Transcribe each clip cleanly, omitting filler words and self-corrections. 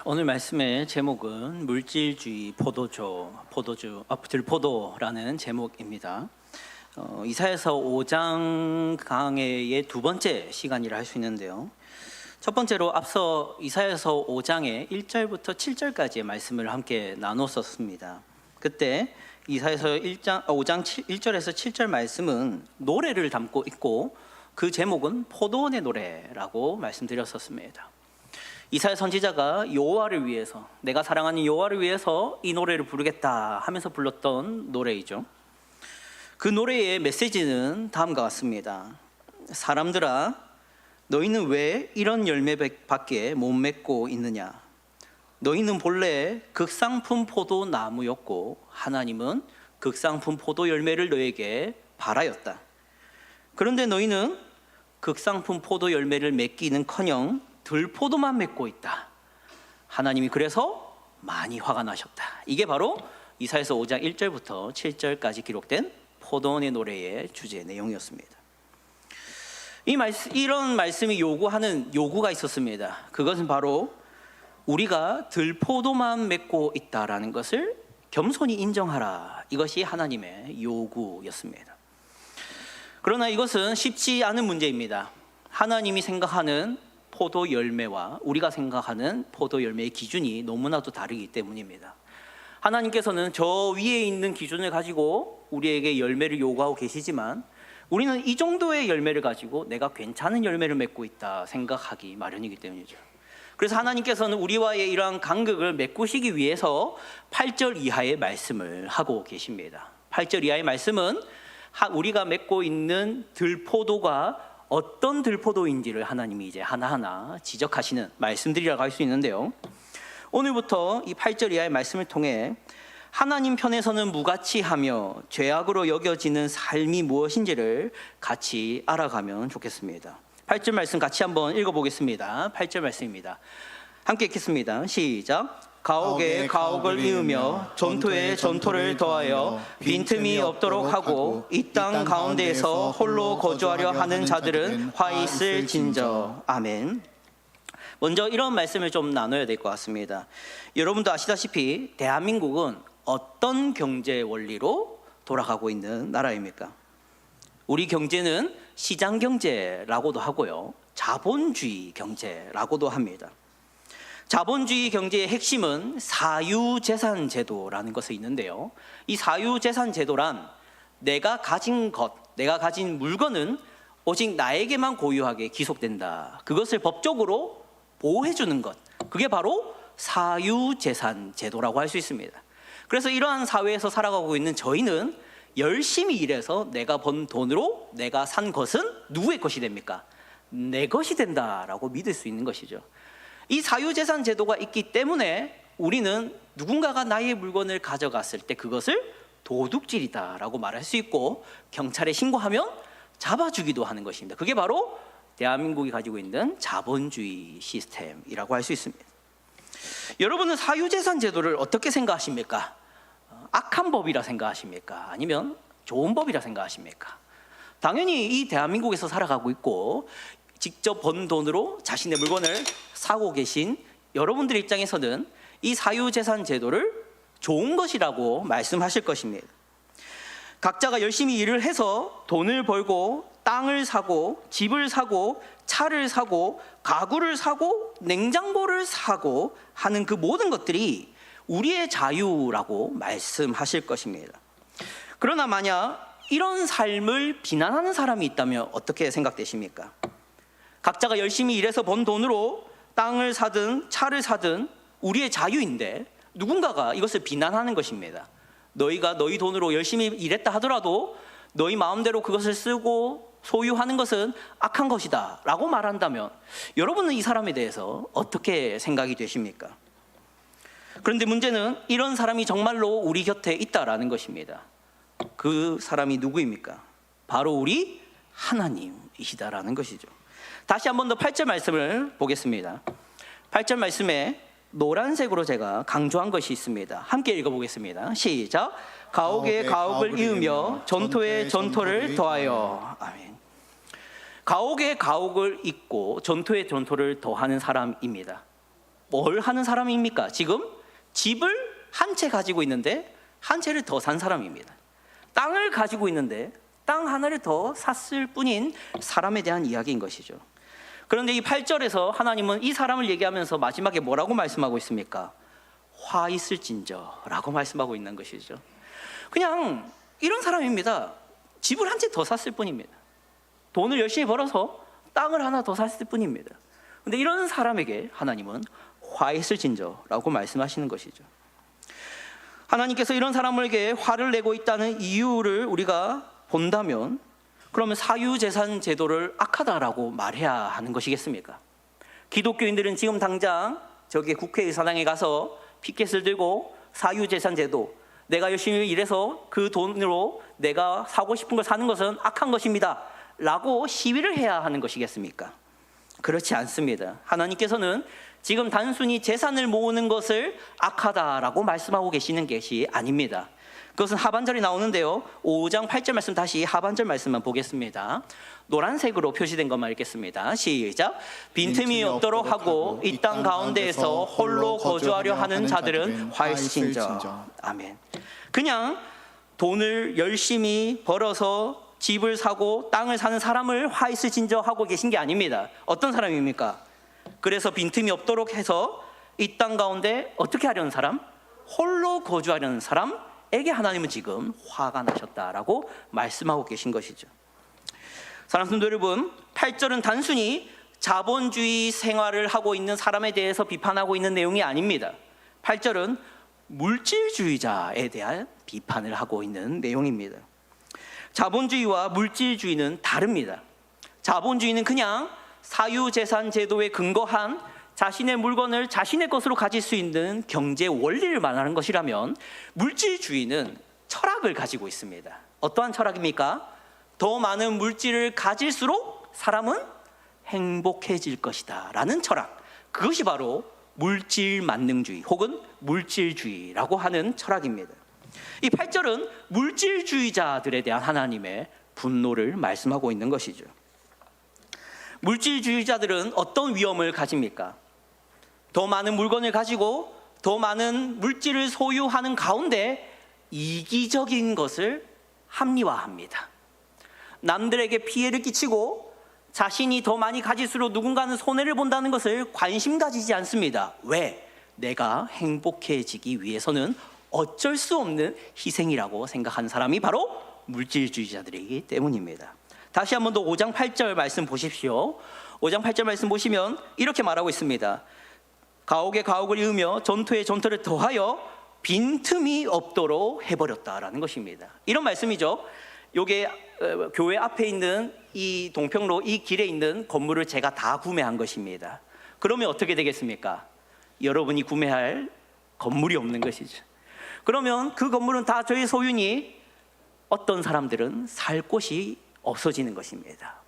오늘 말씀의 제목은 물질주의 들포도라는 제목입니다. 이사야서 5장 강해의 두 번째 시간이라 할 수 있는데요. 첫 번째로 앞서 이사야서 5장의 1절부터 7절까지의 말씀을 함께 나눴었습니다. 그때 이사야서 5장 1절에서 7절 말씀은 노래를 담고 있고 그 제목은 포도원의 노래라고 말씀드렸었습니다. 이사야 선지자가 여호와를 위해서, 내가 사랑하는 여호와를 위해서 이 노래를 부르겠다 하면서 불렀던 노래이죠. 그 노래의 메시지는 다음과 같습니다. 사람들아, 너희는 왜 이런 열매밖에 못 맺고 있느냐? 너희는 본래 극상품 포도나무였고 하나님은 극상품 포도 열매를 너에게 바라였다. 그런데 너희는 극상품 포도 열매를 맺기는커녕 들포도만 맺고 있다. 하나님이 그래서 많이 화가 나셨다. 이게 바로 이사야서 5장 1절부터 7절까지 기록된 포도원의 노래의 주제 내용이었습니다. 이런 말씀이 요구하는 요구가 있었습니다. 그것은 바로 우리가 들포도만 맺고 있다라는 것을 겸손히 인정하라. 이것이 하나님의 요구였습니다. 그러나 이것은 쉽지 않은 문제입니다. 하나님이 생각하는 포도 열매와 우리가 생각하는 포도 열매의 기준이 너무나도 다르기 때문입니다. 하나님께서는 저 위에 있는 기준을 가지고 우리에게 열매를 요구하고 계시지만 우리는 이 정도의 열매를 가지고 내가 괜찮은 열매를 맺고 있다 생각하기 마련이기 때문이죠. 그래서 하나님께서는 우리와의 이러한 간극을 메꾸시기 위해서 8절 이하의 말씀을 하고 계십니다. 8절 이하의 말씀은 우리가 맺고 있는 들포도가 어떤 들포도인지를 하나님이 이제 하나하나 지적하시는 말씀들이라고 할 수 있는데요. 오늘부터 이 8절 이하의 말씀을 통해 하나님 편에서는 무가치하며 죄악으로 여겨지는 삶이 무엇인지를 같이 알아가면 좋겠습니다. 8절 말씀 같이 한번 읽어보겠습니다. 8절 말씀입니다. 함께 읽겠습니다. 시작. 가옥에 가옥을 이으며 전토에 전토를 더하여 빈틈이 없도록 하고 이 땅 가운데에서 홀로 거주하려 하는 자들은 화 있을진저. 아멘. 먼저 이런 말씀을 좀 나눠야 될 것 같습니다. 여러분도 아시다시피 대한민국은 어떤 경제 원리로 돌아가고 있는 나라입니까? 우리 경제는 시장 경제라고도 하고요, 자본주의 경제라고도 합니다. 자본주의 경제의 핵심은 사유재산 제도라는 것이 있는데요, 이 사유재산 제도란 내가 가진 것, 내가 가진 물건은 오직 나에게만 고유하게 기속된다. 그것을 법적으로 보호해주는 것, 그게 바로 사유재산 제도라고 할 수 있습니다. 그래서 이러한 사회에서 살아가고 있는 저희는 열심히 일해서 내가 번 돈으로 내가 산 것은 누구의 것이 됩니까? 내 것이 된다라고 믿을 수 있는 것이죠. 이 사유재산 제도가 있기 때문에 우리는 누군가가 나의 물건을 가져갔을 때 그것을 도둑질이다라고 말할 수 있고 경찰에 신고하면 잡아주기도 하는 것입니다. 그게 바로 대한민국이 가지고 있는 자본주의 시스템이라고 할 수 있습니다. 여러분은 사유재산 제도를 어떻게 생각하십니까? 악한 법이라 생각하십니까? 아니면 좋은 법이라 생각하십니까? 당연히 이 대한민국에서 살아가고 있고 직접 번 돈으로 자신의 물건을 사고 계신 여러분들 입장에서는 이 사유재산 제도를 좋은 것이라고 말씀하실 것입니다. 각자가 열심히 일을 해서 돈을 벌고 땅을 사고 집을 사고 차를 사고 가구를 사고 냉장고를 사고 하는 그 모든 것들이 우리의 자유라고 말씀하실 것입니다. 그러나 만약 이런 삶을 비난하는 사람이 있다면 어떻게 생각되십니까? 각자가 열심히 일해서 번 돈으로 땅을 사든 차를 사든 우리의 자유인데 누군가가 이것을 비난하는 것입니다. 너희가 너희 돈으로 열심히 일했다 하더라도 너희 마음대로 그것을 쓰고 소유하는 것은 악한 것이다 라고 말한다면 여러분은 이 사람에 대해서 어떻게 생각이 되십니까? 그런데 문제는 이런 사람이 정말로 우리 곁에 있다라는 것입니다. 그 사람이 누구입니까? 바로 우리 하나님이시다라는 것이죠. 다시 한 번 더 8절 말씀을 보겠습니다. 8절 말씀에 노란색으로 제가 강조한 것이 있습니다. 함께 읽어보겠습니다. 시작. 가옥에 가옥을 이으며 전토에 전토를 더하여. 아멘. 가옥에 가옥을 잇고 전토에 전토를 더하는 사람입니다. 뭘 하는 사람입니까? 지금 집을 한 채 가지고 있는데 한 채를 더 산 사람입니다. 땅을 가지고 있는데 땅 하나를 더 샀을 뿐인 사람에 대한 이야기인 것이죠. 그런데 이 8절에서 하나님은 이 사람을 얘기하면서 마지막에 뭐라고 말씀하고 있습니까? 화 있을진저라고 말씀하고 있는 것이죠. 그냥 이런 사람입니다. 집을 한 채 더 샀을 뿐입니다. 돈을 열심히 벌어서 땅을 하나 더 샀을 뿐입니다. 근데 이런 사람에게 하나님은 화 있을진저라고 말씀하시는 것이죠. 하나님께서 이런 사람에게 화를 내고 있다는 이유를 우리가 본다면, 그러면 사유재산 제도를 악하다라고 말해야 하는 것이겠습니까? 기독교인들은 지금 당장 저기 국회의사당에 가서 피켓을 들고 사유재산 제도, 내가 열심히 일해서 그 돈으로 내가 사고 싶은 걸 사는 것은 악한 것입니다 라고 시위를 해야 하는 것이겠습니까? 그렇지 않습니다. 하나님께서는 지금 단순히 재산을 모으는 것을 악하다라고 말씀하고 계시는 것이 아닙니다. 그것은 하반절에 나오는데요, 5장 8절 말씀, 다시 하반절 말씀만 보겠습니다. 노란색으로 표시된 것만 읽겠습니다. 시작. 빈틈이 없도록 하고 이 땅 가운데에서 홀로 거주하려 하는 자들은 화 있을진저. 아멘. 그냥 돈을 열심히 벌어서 집을 사고 땅을 사는 사람을 화 있을진저 하고 계신 게 아닙니다. 어떤 사람입니까? 그래서 빈틈이 없도록 해서 이 땅 가운데 어떻게 하려는 사람? 홀로 거주하려는 사람에게 하나님은 지금 화가 나셨다라고 말씀하고 계신 것이죠. 사랑하는 성도 여러분, 8절은 단순히 자본주의 생활을 하고 있는 사람에 대해서 비판하고 있는 내용이 아닙니다. 8절은 물질주의자에 대한 비판을 하고 있는 내용입니다. 자본주의와 물질주의는 다릅니다. 자본주의는 그냥 사유재산 제도에 근거한 자신의 물건을 자신의 것으로 가질 수 있는 경제 원리를 말하는 것이라면, 물질주의는 철학을 가지고 있습니다. 어떠한 철학입니까? 더 많은 물질을 가질수록 사람은 행복해질 것이다 라는 철학, 그것이 바로 물질만능주의 혹은 물질주의라고 하는 철학입니다. 이 8절은 물질주의자들에 대한 하나님의 분노를 말씀하고 있는 것이죠. 물질주의자들은 어떤 위험을 가집니까? 더 많은 물건을 가지고 더 많은 물질을 소유하는 가운데 이기적인 것을 합리화합니다. 남들에게 피해를 끼치고 자신이 더 많이 가질수록 누군가는 손해를 본다는 것을 관심 가지지 않습니다. 왜? 내가 행복해지기 위해서는 어쩔 수 없는 희생이라고 생각하는 사람이 바로 물질주의자들이기 때문입니다. 다시 한 번 더 5장 8절 말씀 보십시오. 5장 8절 말씀 보시면 이렇게 말하고 있습니다. 가옥에 가옥을 이으며 전투에 전투를 더하여 빈틈이 없도록 해버렸다라는 것입니다. 이런 말씀이죠. 요게 교회 앞에 있는 이 동평로 이 길에 있는 건물을 제가 다 구매한 것입니다. 그러면 어떻게 되겠습니까? 여러분이 구매할 건물이 없는 것이죠. 그러면 그 건물은 다 저의 소유니 어떤 사람들은 살 곳이 없어지는 것입니다.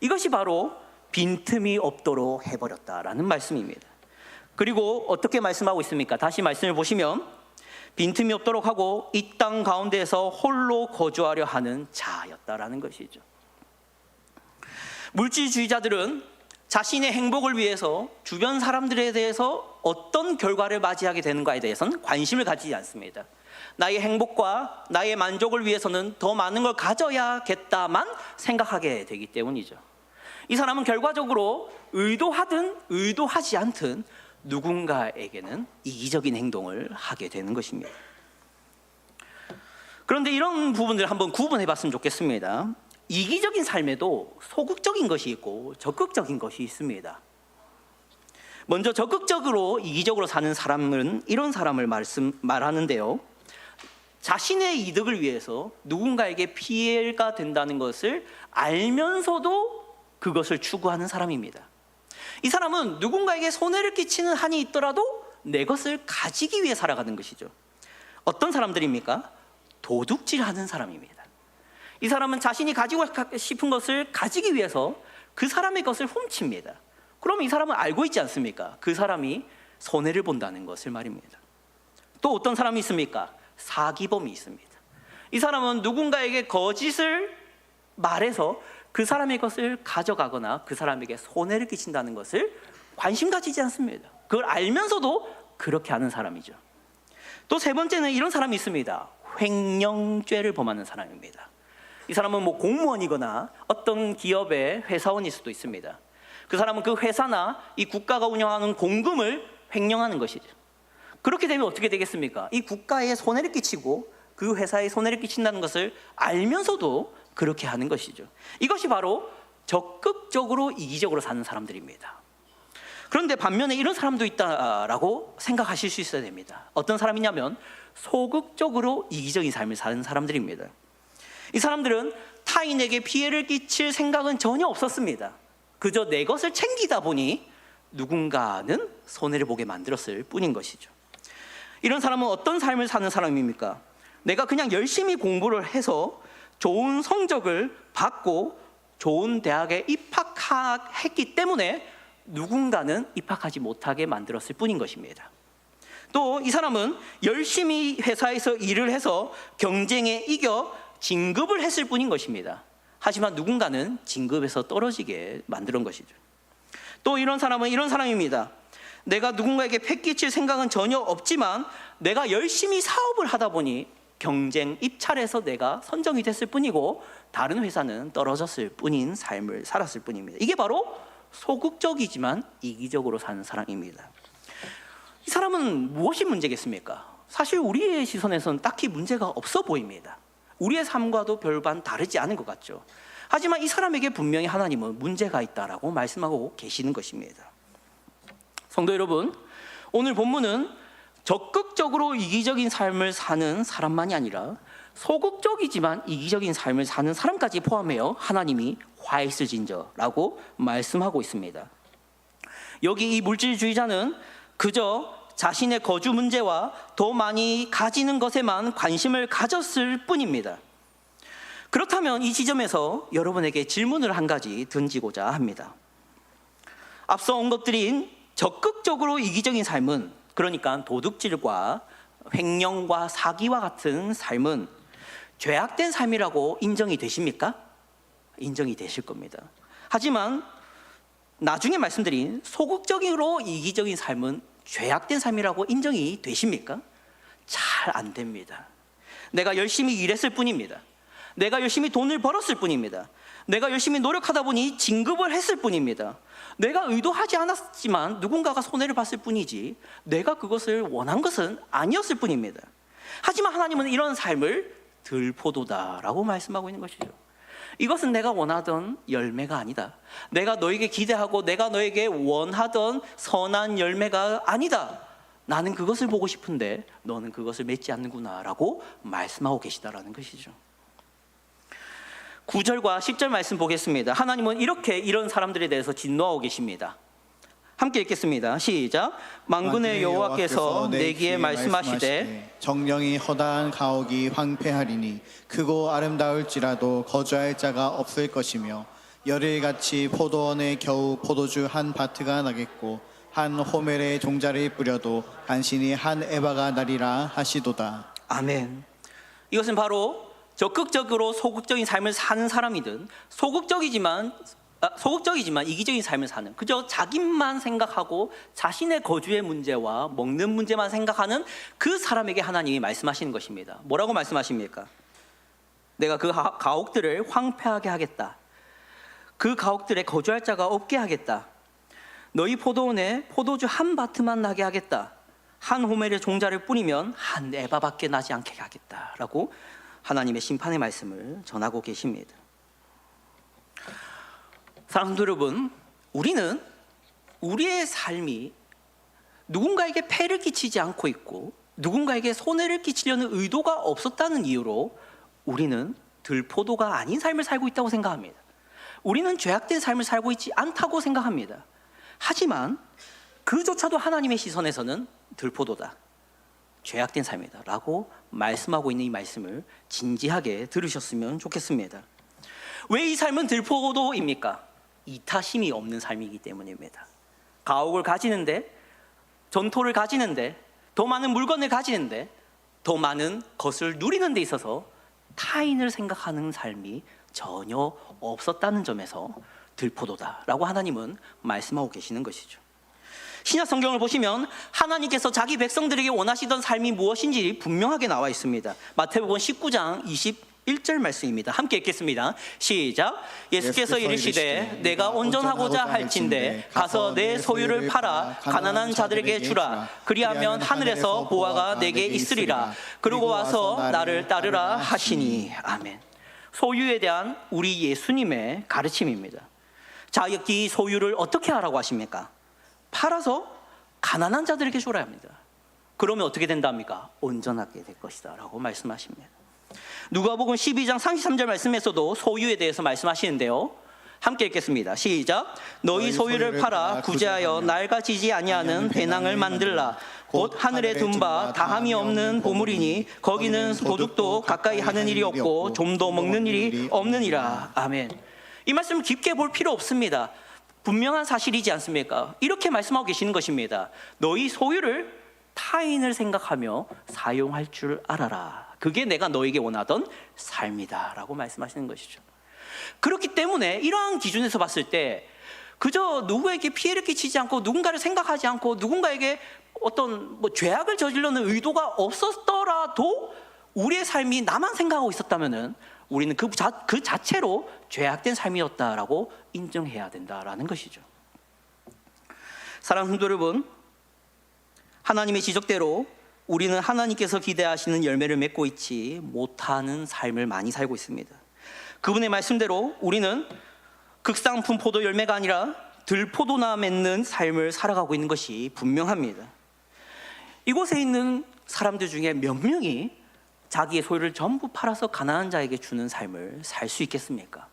이것이 바로 빈틈이 없도록 해버렸다라는 말씀입니다. 그리고 어떻게 말씀하고 있습니까? 다시 말씀을 보시면 빈틈이 없도록 하고 이 땅 가운데에서 홀로 거주하려 하는 자였다라는 것이죠. 물질주의자들은 자신의 행복을 위해서 주변 사람들에 대해서 어떤 결과를 맞이하게 되는가에 대해서는 관심을 가지지 않습니다. 나의 행복과 나의 만족을 위해서는 더 많은 걸 가져야겠다만 생각하게 되기 때문이죠. 이 사람은 결과적으로 의도하든 의도하지 않든 누군가에게는 이기적인 행동을 하게 되는 것입니다. 그런데 이런 부분들을 한번 구분해 봤으면 좋겠습니다. 이기적인 삶에도 소극적인 것이 있고 적극적인 것이 있습니다. 먼저 적극적으로 이기적으로 사는 사람은 이런 사람을 말하는데요, 자신의 이득을 위해서 누군가에게 피해가 된다는 것을 알면서도 그것을 추구하는 사람입니다. 이 사람은 누군가에게 손해를 끼치는 한이 있더라도 내 것을 가지기 위해 살아가는 것이죠. 어떤 사람들입니까? 도둑질하는 사람입니다. 이 사람은 자신이 가지고 싶은 것을 가지기 위해서 그 사람의 것을 훔칩니다. 그럼 이 사람은 알고 있지 않습니까? 그 사람이 손해를 본다는 것을 말입니다. 또 어떤 사람이 있습니까? 사기범이 있습니다. 이 사람은 누군가에게 거짓을 말해서 그 사람의 것을 가져가거나 그 사람에게 손해를 끼친다는 것을 관심 가지지 않습니다. 그걸 알면서도 그렇게 하는 사람이죠. 또 세 번째는 이런 사람이 있습니다. 횡령죄를 범하는 사람입니다. 이 사람은 뭐 공무원이거나 어떤 기업의 회사원일 수도 있습니다. 그 사람은 그 회사나 이 국가가 운영하는 공금을 횡령하는 것이죠. 그렇게 되면 어떻게 되겠습니까? 이 국가에 손해를 끼치고 그 회사에 손해를 끼친다는 것을 알면서도 그렇게 하는 것이죠. 이것이 바로 적극적으로 이기적으로 사는 사람들입니다. 그런데 반면에 이런 사람도 있다라고 생각하실 수 있어야 됩니다. 어떤 사람이냐면 소극적으로 이기적인 삶을 사는 사람들입니다. 이 사람들은 타인에게 피해를 끼칠 생각은 전혀 없었습니다. 그저 내 것을 챙기다 보니 누군가는 손해를 보게 만들었을 뿐인 것이죠. 이런 사람은 어떤 삶을 사는 사람입니까? 내가 그냥 열심히 공부를 해서 좋은 성적을 받고 좋은 대학에 입학했기 때문에 누군가는 입학하지 못하게 만들었을 뿐인 것입니다. 또 이 사람은 열심히 회사에서 일을 해서 경쟁에 이겨 진급을 했을 뿐인 것입니다. 하지만 누군가는 진급에서 떨어지게 만드는 것이죠. 또 이런 사람은 이런 사람입니다. 내가 누군가에게 패끼칠 생각은 전혀 없지만 내가 열심히 사업을 하다 보니 경쟁 입찰에서 내가 선정이 됐을 뿐이고 다른 회사는 떨어졌을 뿐인 삶을 살았을 뿐입니다. 이게 바로 소극적이지만 이기적으로 사는 사람입니다. 이 사람은 무엇이 문제겠습니까? 사실 우리의 시선에서는 딱히 문제가 없어 보입니다. 우리의 삶과도 별반 다르지 않은 것 같죠. 하지만 이 사람에게 분명히 하나님은 문제가 있다라고 말씀하고 계시는 것입니다. 성도 여러분, 오늘 본문은 적극적으로 이기적인 삶을 사는 사람만이 아니라 소극적이지만 이기적인 삶을 사는 사람까지 포함하여 하나님이 화 있을진저라고 말씀하고 있습니다. 여기 이 물질주의자는 그저 자신의 거주 문제와 더 많이 가지는 것에만 관심을 가졌을 뿐입니다. 그렇다면 이 지점에서 여러분에게 질문을 한 가지 던지고자 합니다. 앞서 언급드린 적극적으로 이기적인 삶은, 그러니까 도둑질과 횡령과 사기와 같은 삶은 죄악된 삶이라고 인정이 되십니까? 인정이 되실 겁니다. 하지만 나중에 말씀드린 소극적으로 이기적인 삶은 죄악된 삶이라고 인정이 되십니까? 잘 안 됩니다. 내가 열심히 일했을 뿐입니다. 내가 열심히 돈을 벌었을 뿐입니다. 내가 열심히 노력하다 보니 진급을 했을 뿐입니다. 내가 의도하지 않았지만 누군가가 손해를 봤을 뿐이지 내가 그것을 원한 것은 아니었을 뿐입니다. 하지만 하나님은 이런 삶을 들포도다라고 말씀하고 있는 것이죠. 이것은 내가 원하던 열매가 아니다. 내가 너에게 기대하고 내가 너에게 원하던 선한 열매가 아니다. 나는 그것을 보고 싶은데 너는 그것을 맺지 않는구나 라고 말씀하고 계시다라는 것이죠. 9절과 10절 말씀 보겠습니다. 하나님은 이렇게 이런 사람들에 대해서 진노하고 계십니다. 함께 읽겠습니다. 시작. 만군의 여호와께서 내게 말씀하시되 정령이 허다한 가옥이 황폐하리니 크고 아름다울지라도 거주할 자가 없을 것이며 열일같이 포도원에 겨우 포도주 한 바트가 나겠고 한 호멜에 종자를 뿌려도 간신히 한 에바가 나리라 하시도다. 아멘. 이것은 바로 적극적으로 소극적인 삶을 사는 사람이든 소극적이지만 이기적인 삶을 사는, 그저 자기만 생각하고 자신의 거주의 문제와 먹는 문제만 생각하는 그 사람에게 하나님이 말씀하시는 것입니다. 뭐라고 말씀하십니까? 내가 그 가옥들을 황폐하게 하겠다. 그 가옥들에 거주할 자가 없게 하겠다. 너희 포도원에 포도주 한 바트만 나게 하겠다. 한 호멜의 종자를 뿌리면 한 에바밖에 나지 않게 하겠다라고 하나님의 심판의 말씀을 전하고 계십니다. 사랑하는 여러분, 우리는 우리의 삶이 누군가에게 폐를 끼치지 않고 있고 누군가에게 손해를 끼치려는 의도가 없었다는 이유로 우리는 들포도가 아닌 삶을 살고 있다고 생각합니다. 우리는 죄악된 삶을 살고 있지 않다고 생각합니다. 하지만 그조차도 하나님의 시선에서는 들포도다, 죄악된 삶이다 라고 말씀하고 있는 이 말씀을 진지하게 들으셨으면 좋겠습니다. 왜 이 삶은 들포도입니까? 이타심이 없는 삶이기 때문입니다. 가옥을 가지는데, 전토를 가지는데, 더 많은 물건을 가지는데, 더 많은 것을 누리는 데 있어서 타인을 생각하는 삶이 전혀 없었다는 점에서 들포도다라고 하나님은 말씀하고 계시는 것이죠. 신약 성경을 보시면 하나님께서 자기 백성들에게 원하시던 삶이 무엇인지 분명하게 나와 있습니다. 마태복음 19장 21절 말씀입니다. 함께 읽겠습니다. 시작. 예수께서 이르시되 내가 온전하고자 할진대 가서 내 소유를 팔아 가난한 자들에게 주라. 그리하면 하늘에서 보화가 내게 있으리라. 그리고 와서 나를 따르라 하시니. 아멘. 소유에 대한 우리 예수님의 가르침입니다. 자, 이 소유를 어떻게 하라고 하십니까? 팔아서 가난한 자들에게 주라 합니다. 그러면 어떻게 된답니까? 온전하게 될 것이다 라고 말씀하십니다. 누가복음 12장 33절 말씀에서도 소유에 대해서 말씀하시는데요. 함께 읽겠습니다. 시작. 너희 소유를 팔아 구제하여 낡아지지 아니하는 배낭을 만들라. 곧 하늘에 둔 바 다함이 없는 보물이니 거기는 도둑도 가까이 하는 일이 없고 좀도 먹는 일이 없느니라. 아멘. 이 말씀 깊게 볼 필요 없습니다. 분명한 사실이지 않습니까? 이렇게 말씀하고 계시는 것입니다. 너희 소유를 타인을 생각하며 사용할 줄 알아라. 그게 내가 너에게 원하던 삶이다 라고 말씀하시는 것이죠. 그렇기 때문에 이러한 기준에서 봤을 때 그저 누구에게 피해를 끼치지 않고 누군가를 생각하지 않고 누군가에게 어떤 죄악을 저지르는 의도가 없었더라도 우리의 삶이 나만 생각하고 있었다면은 우리는 그 자체로 죄악된 삶이었다라고 인정해야 된다라는 것이죠. 사랑하는 성도 여러분, 하나님의 지적대로 우리는 하나님께서 기대하시는 열매를 맺고 있지 못하는 삶을 많이 살고 있습니다. 그분의 말씀대로 우리는 극상품 포도 열매가 아니라 들포도나 맺는 삶을 살아가고 있는 것이 분명합니다. 이곳에 있는 사람들 중에 몇 명이 자기의 소유를 전부 팔아서 가난한 자에게 주는 삶을 살 수 있겠습니까?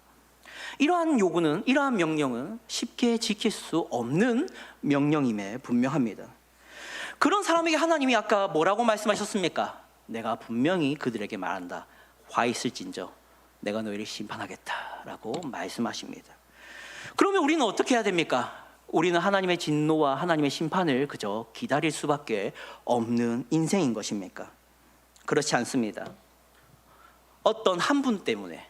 이러한 요구는, 이러한 명령은 쉽게 지킬 수 없는 명령임에 분명합니다. 그런 사람에게 하나님이 아까 뭐라고 말씀하셨습니까? 내가 분명히 그들에게 말한다. 화 있을진저 내가 너희를 심판하겠다라고 말씀하십니다. 그러면 우리는 어떻게 해야 됩니까? 우리는 하나님의 진노와 하나님의 심판을 그저 기다릴 수밖에 없는 인생인 것입니까? 그렇지 않습니다. 어떤 한 분 때문에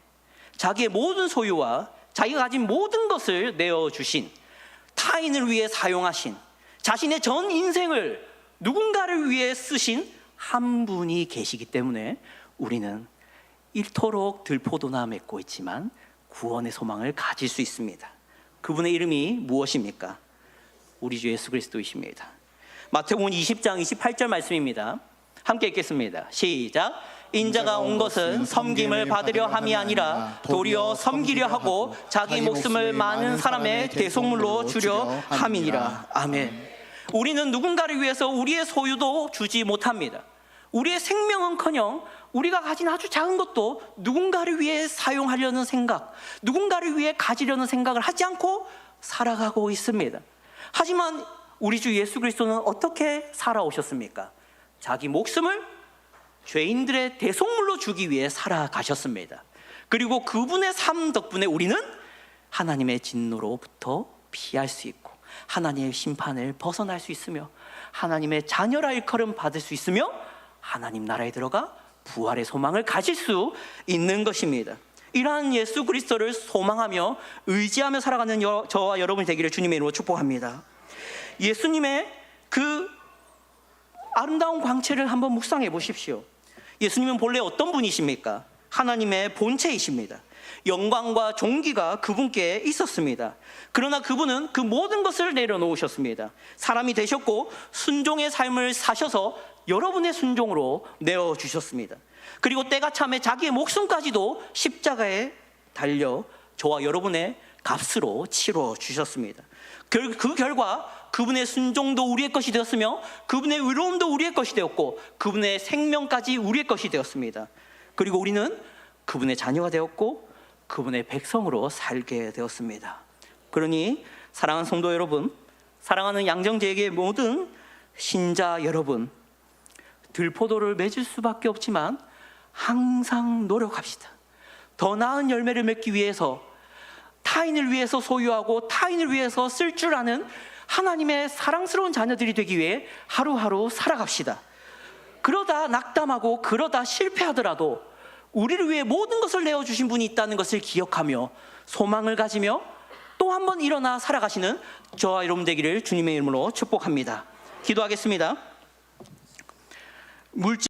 자기의 모든 소유와 자기가 가진 모든 것을 내어주신, 타인을 위해 사용하신, 자신의 전 인생을 누군가를 위해 쓰신 한 분이 계시기 때문에 우리는 이토록 들포도나 맺고 있지만 구원의 소망을 가질 수 있습니다. 그분의 이름이 무엇입니까? 우리 주 예수 그리스도이십니다. 마태복음 20장 28절 말씀입니다. 함께 읽겠습니다. 시작. 인자가 온 것은 섬김을 받으려 함이 아니라 도리어 섬기려 하고 자기 목숨을 많은 사람의 대속물로 주려 함이니라. 아멘. 우리는 누군가를 위해서 우리의 소유도 주지 못합니다. 우리의 생명은커녕 우리가 가진 아주 작은 것도 누군가를 위해 사용하려는 생각, 누군가를 위해 가지려는 생각을 하지 않고 살아가고 있습니다. 하지만 우리 주 예수 그리스도는 어떻게 살아오셨습니까? 자기 목숨을 죄인들의 대속물로 주기 위해 살아가셨습니다. 그리고 그분의 삶 덕분에 우리는 하나님의 진노로부터 피할 수 있고 하나님의 심판을 벗어날 수 있으며 하나님의 자녀라 일컬음 받을 수 있으며 하나님 나라에 들어가 부활의 소망을 가질 수 있는 것입니다. 이러한 예수 그리스도를 소망하며 의지하며 살아가는 저와 여러분이 되기를 주님의 이름으로 축복합니다. 예수님의 그 아름다운 광채를 한번 묵상해 보십시오. 예수님은 본래 어떤 분이십니까? 하나님의 본체이십니다. 영광과 존귀가 그분께 있었습니다. 그러나 그분은 그 모든 것을 내려놓으셨습니다. 사람이 되셨고 순종의 삶을 사셔서 여러분의 순종으로 내어주셨습니다. 그리고 때가 참에 자기의 목숨까지도 십자가에 달려 저와 여러분의 값으로 치러 주셨습니다. 그 결과 그분의 순종도 우리의 것이 되었으며 그분의 의로움도 우리의 것이 되었고 그분의 생명까지 우리의 것이 되었습니다. 그리고 우리는 그분의 자녀가 되었고 그분의 백성으로 살게 되었습니다. 그러니 사랑하는 성도 여러분, 사랑하는 양정제에게 모든 신자 여러분, 들포도를 맺을 수밖에 없지만 항상 노력합시다. 더 나은 열매를 맺기 위해서 타인을 위해서 소유하고 타인을 위해서 쓸 줄 아는 하나님의 사랑스러운 자녀들이 되기 위해 하루하루 살아갑시다. 그러다 낙담하고 그러다 실패하더라도 우리를 위해 모든 것을 내어주신 분이 있다는 것을 기억하며 소망을 가지며 또 또 한 번 일어나 살아가시는 저와 여러분 되기를 주님의 이름으로 축복합니다. 기도하겠습니다. 물질